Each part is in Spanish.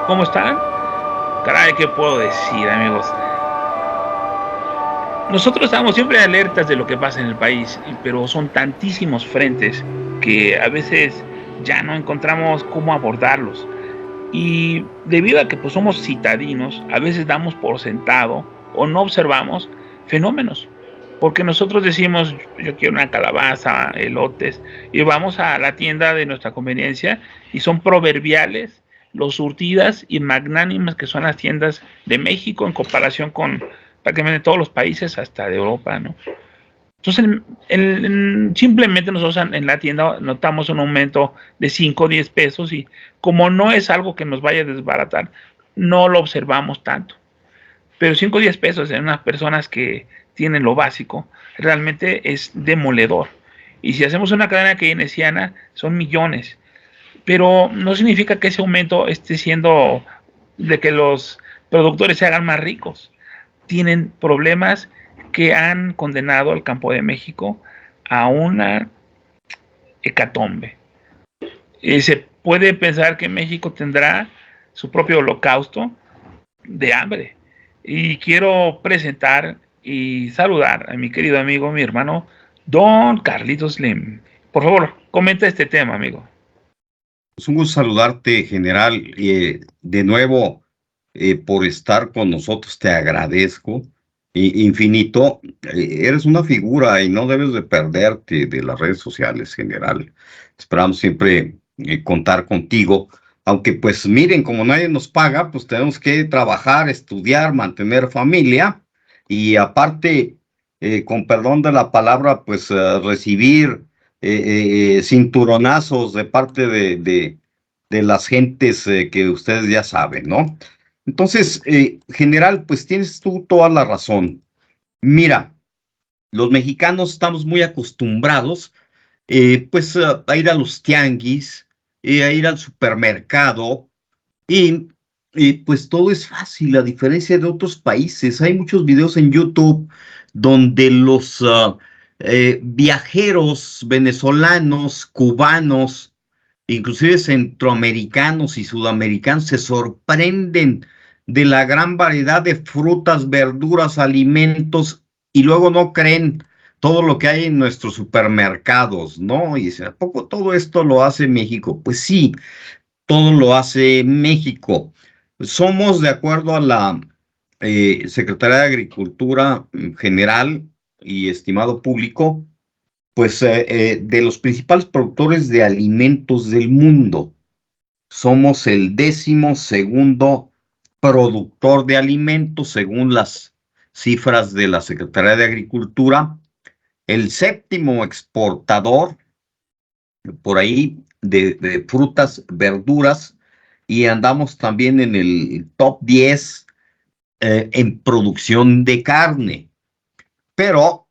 ¿Cómo están? Caray, ¿qué puedo decir, amigos? Nosotros estamos siempre alertas de lo que pasa en el país, pero son tantísimos frentes que a veces ya no encontramos cómo abordarlos. Y debido a que pues somos citadinos, a veces damos por sentado o no observamos fenómenos. Porque nosotros decimos, yo quiero una calabaza, elotes, y vamos a la tienda de nuestra conveniencia y son proverbiales los surtidas y magnánimas que son las tiendas de México en comparación con prácticamente todos los países hasta de Europa, ¿no? Entonces, simplemente nosotros en la tienda notamos un aumento de 5 o 10 pesos y como no es algo que nos vaya a desbaratar, no lo observamos tanto. Pero 5 o 10 pesos en unas personas que tienen lo básico realmente es demoledor. Y si hacemos una cadena keynesiana, son millones. Pero no significa que ese aumento esté siendo de que los productores se hagan más ricos. Tienen problemas que han condenado al campo de México a una hecatombe. Se puede pensar que México tendrá su propio holocausto de hambre. Y quiero presentar y saludar a mi querido amigo, mi hermano, Don Carlitos Slim. Por favor, comenta este tema, amigo. Es un gusto saludarte, general. De nuevo, por estar con nosotros, te agradezco infinito. Eres una figura y no debes de perderte de las redes sociales, general. Esperamos siempre contar contigo. Aunque, pues miren, como nadie nos paga, pues tenemos que trabajar, estudiar, mantener familia y aparte, con perdón de la palabra, pues recibir cinturonazos de parte de las gentes que ustedes ya saben, ¿no? Entonces, general, pues tienes tú toda la razón. Mira, los mexicanos estamos muy acostumbrados, pues, a ir a los tianguis, a ir al supermercado, y, pues todo es fácil, a diferencia de otros países. Hay muchos videos en YouTube donde los viajeros venezolanos, cubanos, inclusive centroamericanos y sudamericanos se sorprenden de la gran variedad de frutas, verduras, alimentos y luego no creen todo lo que hay en nuestros supermercados, ¿no? Y dicen, ¿a poco todo esto lo hace México? Pues sí, todo lo hace México. Somos, de acuerdo a la Secretaría de Agricultura General y estimado público, pues de los principales productores de alimentos del mundo. Somos el 12º productor de alimentos según las cifras de la Secretaría de Agricultura, el 7º exportador por ahí de frutas, verduras, y andamos también en el top 10 en producción de carne. Pero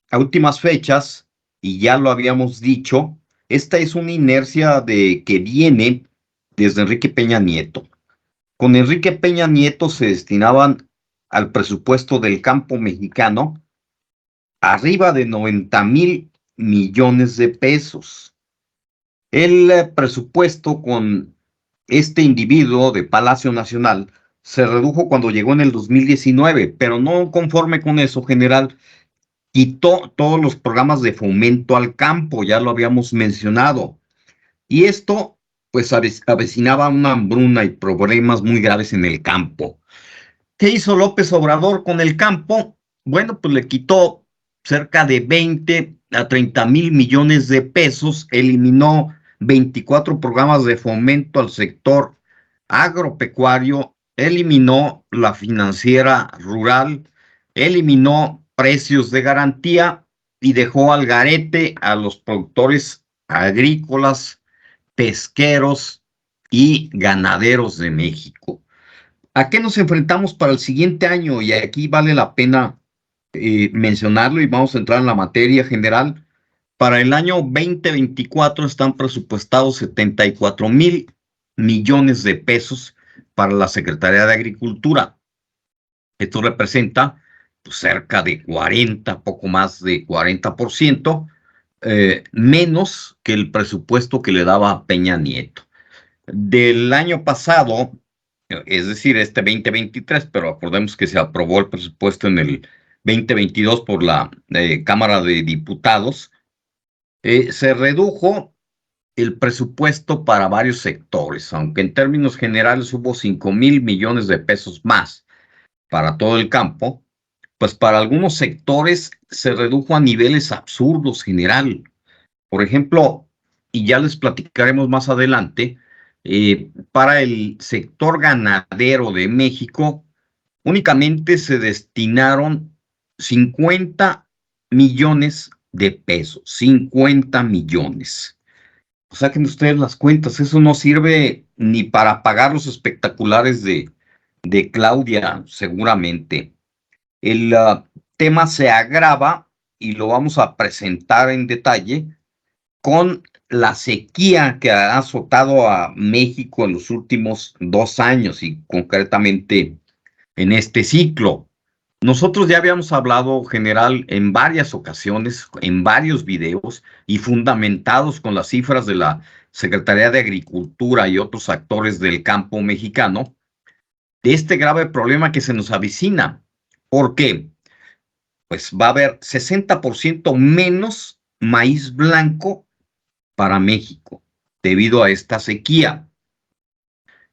a últimas fechas, y ya lo habíamos dicho, esta es una inercia que viene desde Enrique Peña Nieto. Con Enrique Peña Nieto se destinaban al presupuesto del campo mexicano arriba de 90,000 millones de pesos. El presupuesto con este individuo de Palacio Nacional se redujo cuando llegó en el 2019, pero no conforme con eso, general, quitó todos los programas de fomento al campo, ya lo habíamos mencionado. Y esto, pues, avecinaba una hambruna y problemas muy graves en el campo. ¿Qué hizo López Obrador con el campo? Bueno, pues le quitó cerca de 20 a 30,000 millones de pesos, eliminó 24 programas de fomento al sector agropecuario, eliminó la financiera rural, eliminó precios de garantía y dejó al garete a los productores agrícolas, pesqueros y ganaderos de México. ¿A qué nos enfrentamos para el siguiente año? Y aquí vale la pena mencionarlo y vamos a entrar en la materia general. Para el año 2024 están presupuestados 74,000 millones de pesos para la Secretaría de Agricultura. Esto representa pues, cerca de 40, poco más de 40%, menos que el presupuesto que le daba Peña Nieto. Del año pasado, es decir, este 2023, pero acordemos que se aprobó el presupuesto en el 2022 por la Cámara de Diputados. Se redujo el presupuesto para varios sectores, aunque en términos generales hubo 5,000 millones de pesos más para todo el campo, pues para algunos sectores se redujo a niveles absurdos general. Por ejemplo, y ya les platicaremos más adelante, para el sector ganadero de México únicamente se destinaron 50 millones de pesos, 50 millones. Saquen ustedes las cuentas, eso no sirve ni para pagar los espectaculares de Claudia, seguramente. El tema se agrava y lo vamos a presentar en detalle con la sequía que ha azotado a México en los últimos 2 años y concretamente en este ciclo. Nosotros ya habíamos hablado, general, en varias ocasiones, en varios videos y fundamentados con las cifras de la Secretaría de Agricultura y otros actores del campo mexicano, de este grave problema que se nos avecina. ¿Por qué? Pues va a haber 60% menos maíz blanco para México debido a esta sequía.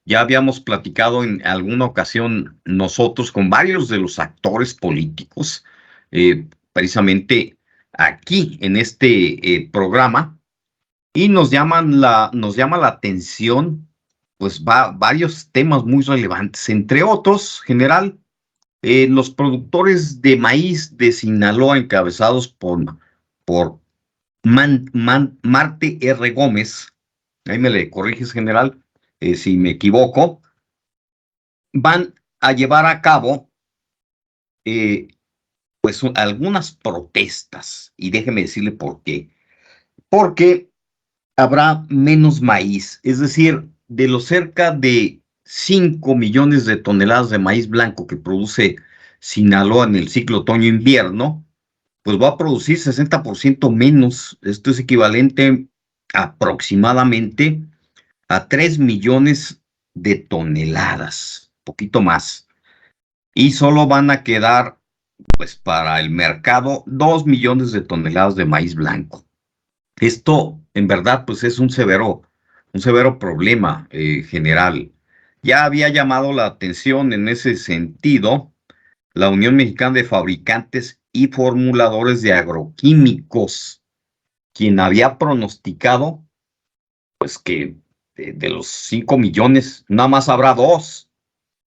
Ya habíamos platicado en alguna ocasión nosotros con varios de los actores políticos, precisamente aquí en este programa, y nos llama la atención, pues varios temas muy relevantes, entre otros, general, los productores de maíz de Sinaloa, encabezados por Marte R. Gómez, ahí me le corriges, general, si me equivoco, van a llevar a cabo eh, pues algunas protestas, y déjeme decirle por qué. Porque habrá menos maíz, es decir, de los cerca de 5 millones de toneladas de maíz blanco que produce Sinaloa en el ciclo otoño-invierno, pues va a producir 60% menos. Esto es equivalente aproximadamente a 3 millones de toneladas, poquito más. Y solo van a quedar, pues, para el mercado 2 millones de toneladas de maíz blanco. Esto, en verdad, pues es un severo problema general. Ya había llamado la atención en ese sentido la Unión Mexicana de Fabricantes y Formuladores de Agroquímicos, quien había pronosticado, pues, que de los 5 millones, nada más habrá 2.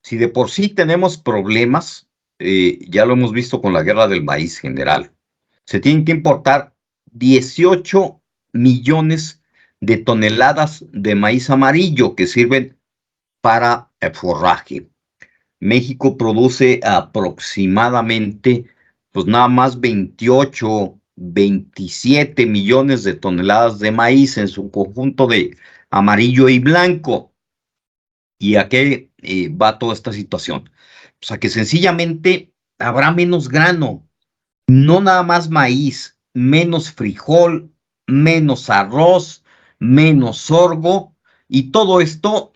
Si de por sí tenemos problemas, ya lo hemos visto con la guerra del maíz general, se tienen que importar 18 millones de toneladas de maíz amarillo que sirven para el forraje. México produce aproximadamente, pues nada más 28, 27 millones de toneladas de maíz en su conjunto de amarillo y blanco. ¿Y a qué va toda esta situación? O sea, que sencillamente habrá menos grano, no nada más maíz, menos frijol, menos arroz, menos sorgo, y todo esto,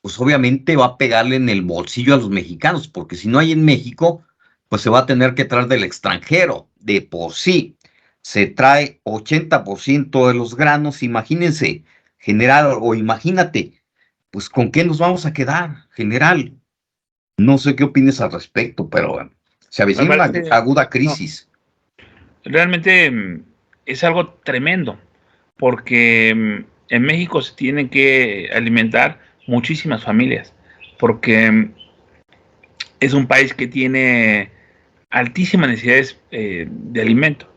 pues obviamente va a pegarle en el bolsillo a los mexicanos, porque si no hay en México, pues se va a tener que traer del extranjero. De por sí, se trae 80% de los granos, imagínense, general, o imagínate, pues con qué nos vamos a quedar, general. No sé qué opines al respecto, pero se Me avecina una parece, aguda no, crisis. realmente es algo tremendo, porque en México se tienen que alimentar muchísimas familias, porque es un país que tiene altísimas necesidades de alimento.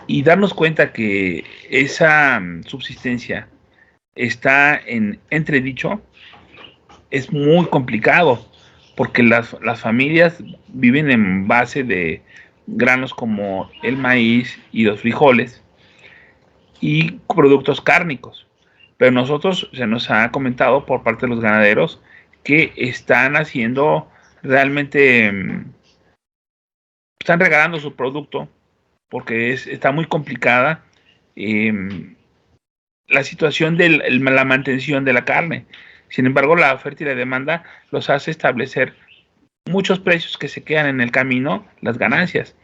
Y darnos cuenta que esa subsistencia está en entredicho es muy complicado, porque las familias viven en base de granos como el maíz y los frijoles y productos cárnicos. Pero nosotros se nos ha comentado por parte de los ganaderos que están haciendo realmente, están regalando su producto porque está muy complicada la situación de la mantención de la carne. Sin embargo, la oferta y la demanda los hace establecer muchos precios que se quedan en el camino, las ganancias.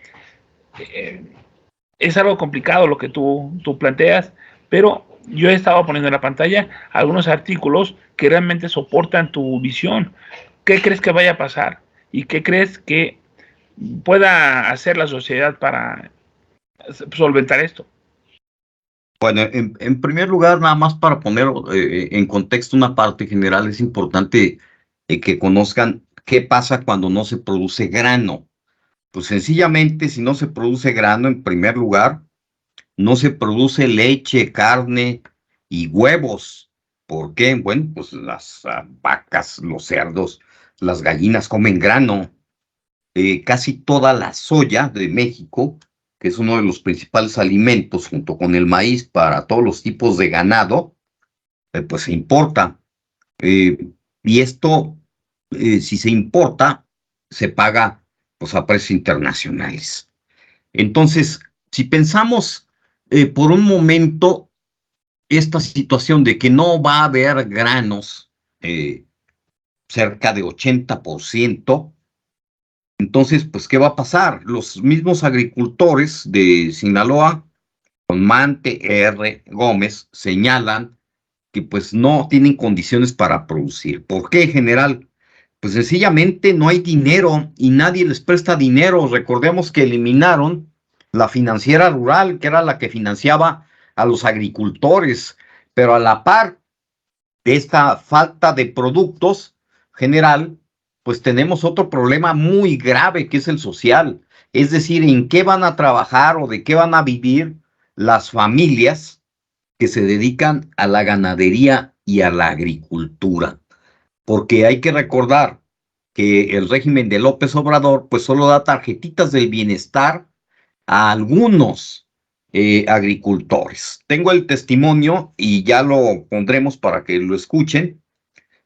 Eh, es algo complicado lo que tú planteas, pero yo he estado poniendo en la pantalla algunos artículos que realmente soportan tu visión. ¿Qué crees que vaya a pasar? ¿Y qué crees que pueda hacer la sociedad para solventar esto? Bueno, en primer lugar, nada más para poner en contexto una parte general, es importante que conozcan qué pasa cuando no se produce grano. Pues sencillamente, si no se produce grano, en primer lugar, no se produce leche, carne y huevos. ¿Por qué? Bueno, pues las vacas, los cerdos, las gallinas comen grano. Casi toda la soya de México, que es uno de los principales alimentos junto con el maíz para todos los tipos de ganado, pues se importa. Eh, y esto, si se importa, se paga pues a precios internacionales. Entonces, si pensamos por un momento esta situación de que no va a haber granos, cerca de 80%, entonces, pues, ¿qué va a pasar? Los mismos agricultores de Sinaloa, con Mante R. Gómez, señalan que pues no tienen condiciones para producir. ¿Por qué, general? Pues sencillamente no hay dinero y nadie les presta dinero. Recordemos que eliminaron la financiera rural, que era la que financiaba a los agricultores, pero a la par de esta falta de productos general, pues tenemos otro problema muy grave que es el social. Es decir, en qué van a trabajar o de qué van a vivir las familias que se dedican a la ganadería y a la agricultura. Porque hay que recordar que el régimen de López Obrador pues solo da tarjetitas del bienestar a algunos agricultores. Tengo el testimonio y ya lo pondremos para que lo escuchen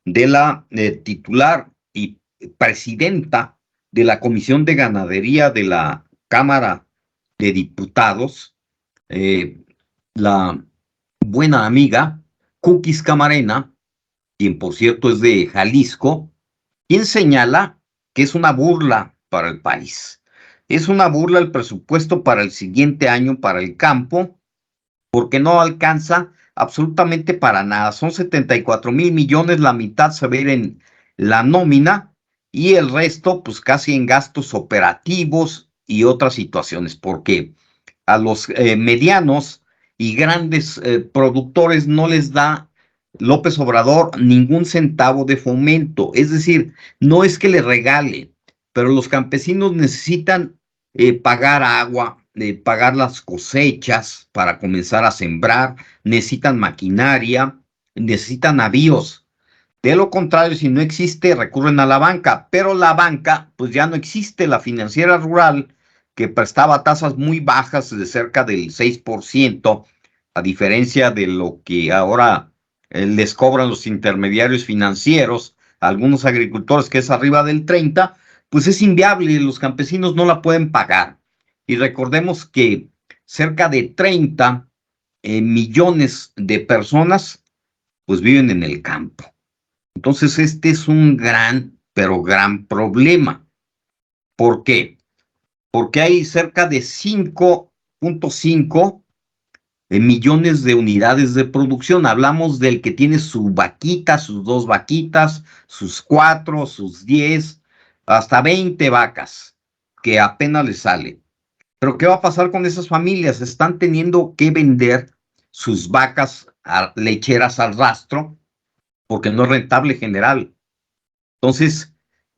de la titular y presidenta de la Comisión de Ganadería de la Cámara de Diputados, la buena amiga Cookies Camarena, quien por cierto es de Jalisco, quien señala que es una burla para el país. Es una burla el presupuesto para el siguiente año para el campo, porque no alcanza absolutamente para nada. Son 74,000 millones, la mitad se va a ir en la nómina y el resto pues casi en gastos operativos y otras situaciones, porque a los medianos y grandes productores no les da López Obrador ningún centavo de fomento. Es decir, no es que le regale, pero los campesinos necesitan pagar agua, pagar las cosechas para comenzar a sembrar, necesitan maquinaria, necesitan avíos. De lo contrario, si no existe, recurren a la banca, pero la banca, pues ya no existe. La financiera rural, que prestaba tasas muy bajas de cerca del 6%, a diferencia de lo que ahora les cobran los intermediarios financieros a algunos agricultores, que es arriba del 30%, pues es inviable, los campesinos no la pueden pagar. Y recordemos que cerca de 30 millones de personas pues viven en el campo. Entonces, este es un gran, pero gran problema. ¿Por qué? Porque hay cerca de 5.5 millones de unidades de producción. Hablamos del que tiene su vaquita, sus 2 vaquitas, sus 4, sus 10, hasta 20 vacas, que apenas le sale. Pero ¿qué va a pasar con esas familias? Están teniendo que vender sus vacas lecheras al rastro porque no es rentable general. Entonces,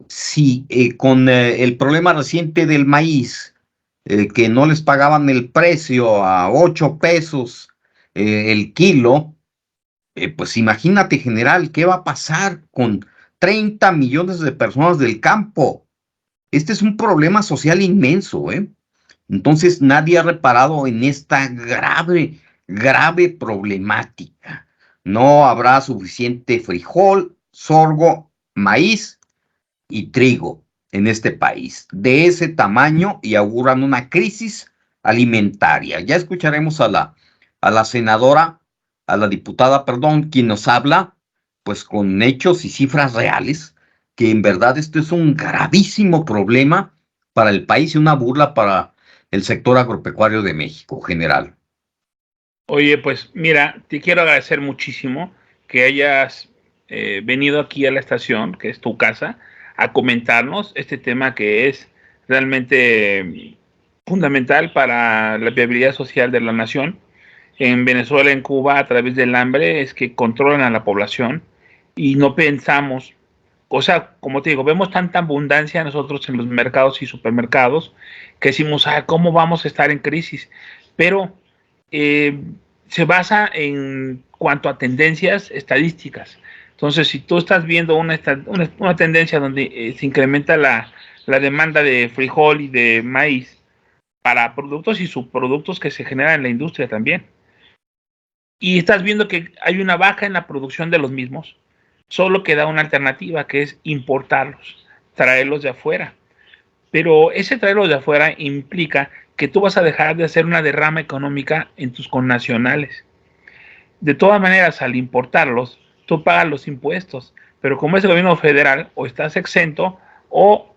si con el problema reciente del maíz, que no les pagaban el precio a 8 pesos el kilo, pues imagínate, general, ¿qué va a pasar con 30 millones de personas del campo? Este es un problema social inmenso, ¿eh? Entonces, nadie ha reparado en esta grave, grave problemática. No habrá suficiente frijol, sorgo, maíz y trigo en este país de ese tamaño y auguran una crisis alimentaria. Ya escucharemos a la senadora, a la diputada, perdón, quien nos habla pues con hechos y cifras reales, que en verdad esto es un gravísimo problema para el país y una burla para el sector agropecuario de México, general. Oye, pues mira, te quiero agradecer muchísimo que hayas venido aquí a la estación, que es tu casa, a comentarnos este tema que es realmente fundamental para la viabilidad social de la nación. En Venezuela, en Cuba, a través del hambre, es que controlan a la población y no pensamos, o sea, como te digo, vemos tanta abundancia nosotros en los mercados y supermercados que decimos, ah, ¿cómo vamos a estar en crisis? Pero eh, se basa en cuanto a tendencias estadísticas. Entonces, si tú estás viendo una tendencia donde se incrementa la demanda de frijol y de maíz para productos y subproductos que se generan en la industria también, y estás viendo que hay una baja en la producción de los mismos, solo queda una alternativa que es importarlos, traerlos de afuera. Pero ese traerlos de afuera implica que tú vas a dejar de hacer una derrama económica en tus connacionales. De todas maneras, al importarlos, tú pagas los impuestos, pero como es el gobierno federal, o estás exento o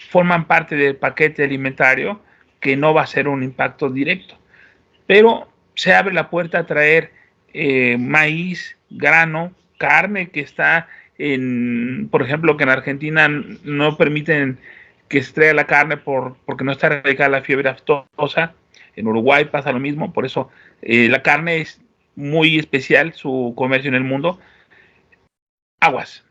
forman parte del paquete alimentario que no va a ser un impacto directo. Pero se abre la puerta a traer maíz, grano, carne que está por ejemplo, que en Argentina no permiten que se traiga la carne porque no está erradicada la fiebre aftosa. En Uruguay pasa lo mismo, por eso la carne es muy especial, su comercio en el mundo. Aguas.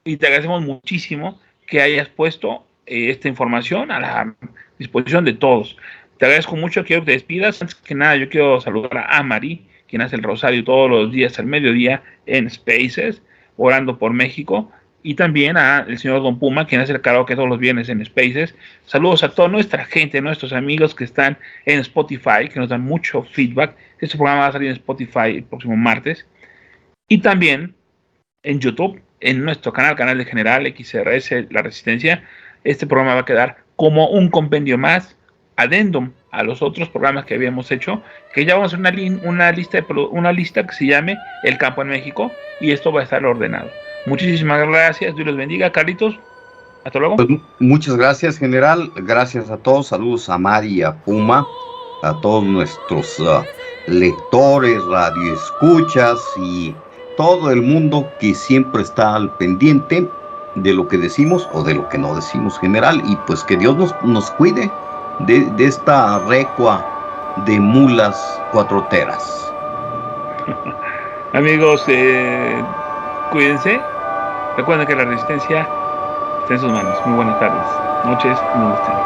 Y te agradecemos muchísimo que hayas puesto esta información a la disposición de todos. Te agradezco mucho, quiero que te despidas. Antes que nada, yo quiero saludar a Mari, quien hace el rosario todos los días al mediodía en Spaces, orando por México, y también al señor Don Puma, quien hace el karaoke todos los viernes en Spaces. Saludos a toda nuestra gente, nuestros amigos que están en Spotify, que nos dan mucho feedback. Este programa va a salir en Spotify el próximo martes. Y también en YouTube, en nuestro canal de General XRS La Resistencia. Este programa va a quedar como un compendio más, adendum a los otros programas que habíamos hecho, que ya vamos a hacer una lista que se llame El Campo en México, y esto va a estar ordenado. Muchísimas gracias, Dios los bendiga, Carlitos. Hasta luego. Pues muchas gracias, general. Gracias a todos. Saludos a Mari y a Puma, a todos nuestros lectores, radioescuchas y todo el mundo que siempre está al pendiente de lo que decimos o de lo que no decimos, general. Y pues que Dios nos cuide de esta recua de mulas cuatroteras. Amigos, cuídense. Recuerden que la resistencia está en sus manos. Muy buenas tardes, noches, me gusten.